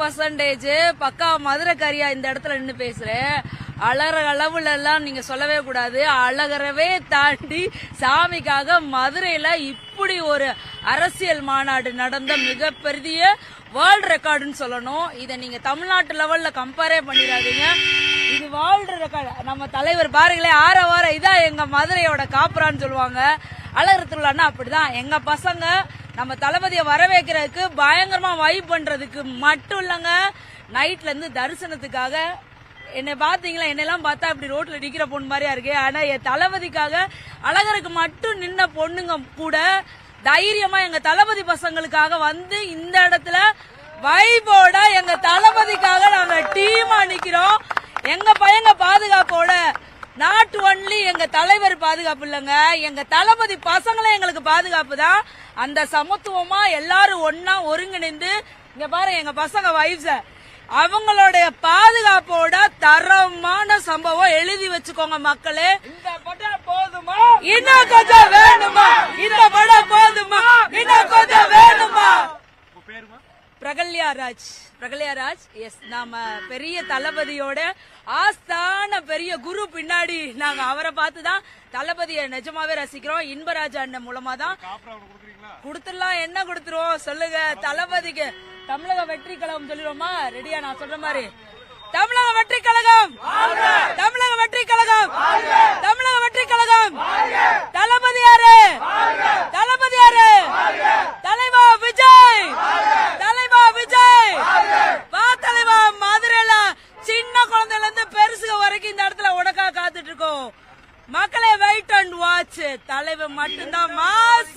100% பக்கா மதுரைக்காரியா இந்த இடத்துல நின்று பேசுறேன். அழகிற அளவுல எல்லாம் நீங்க சொல்லவே கூடாது. அழகரவே தாண்டி சாமிக்காக மதுரையில இப்படி ஒரு அரசியல் மாநாடு நடந்த மிகப்பெரிய வேர்ல்ட் ரெக்கார்டுன்னு சொல்லணும். இதை நீங்க தமிழ்நாட்டு லெவல்ல கம்பேரே பண்ணிடாதீங்க. இது வேர்ல்டு ரெக்கார்டு. நம்ம தலைவர் பாருங்களே, ஆற இதான் எங்க மதுரையோட காப்புறான்னு சொல்லுவாங்க. அழகர் திருவிழான்னா அப்படிதான். எங்க பசங்க நம்ம தளபதியை வரவேற்கிறதுக்கு பயங்கரமா வைப் பண்றதுக்கு மட்டும் இல்லங்க, நைட்ல இருந்து தரிசனத்துக்காக. என்னை பாத்தீங்களா? என்னெல்லாம் பார்த்தா அப்படி ரோட்ல நிக்கிற பொண்ணு மாதிரியா இருக்கு. ஆனா என் தளபதிக்காக அழகருக்கு மட்டும் நின்ன பொண்ணுங்க கூட தைரியமா எங்க தளபதி பசங்களுக்காக வந்து இந்த இடத்துல வைபோட எங்க தளபதிக்காக நாங்க டீமா நிக்கிறோம். எங்க பையங்க பாதுகாப்போட, நாட் ஒன்லி எங்க தலைவர் பாதுகாப்பு இல்லங்க, எங்க தளபதி பசங்களும் எங்களுக்கு பாதுகாப்பு தான். அந்த சமத்துவமா எல்லாரும் ஒன்னா ஒருங்கிணைந்து இங்க பாரு எங்க பசங்க வைஃப்ஸ அவங்களுடைய பாதுகாப்போட தரமான சம்பவம் எழுதி வச்சுக்கோங்க மக்களே. இந்த படம் போதுமா? இன்னும் கொஞ்சம் வேணுமா? இந்த படம் போதுமா? இன்னும் கொஞ்சம் வேணுமா? பிரகல்யாராஜ். எஸ், நாம பெரிய தளபதியோட ஆஸ்தான பெரிய குரு பின்னாடி நாங்க அவரை பார்த்துதான் தளபதியை நிஜமாவே ரசிக்கிறோம். இன்பராஜ் அண்ணன் மூலமா தான் கொடுத்துடலாம். என்ன கொடுத்துருவோம் சொல்லுங்க? தளபதிக்கு தமிழக வெற்றி கழகம் சொல்லிடுவோமா? ரெடியா? நான் சொல்ற மாதிரி தமிழக வெற்றி கழகம், தமிழக வெற்றி கழகம், தமிழக வெற்றி கழகம். தளபதி யாரு? தளபதி யாரு? தலைவா விஜய், தலைவா விஜய். வா தலைவா, மதுரையில சின்ன குழந்தைல இருந்து பெருசுக வரைக்கும் இந்த இடத்துல உனக்காக காத்துட்டு இருக்கோம். மக்களை வெயிட் அண்ட் வாட்ச். தலைவர் மட்டும்தான் மாஸ்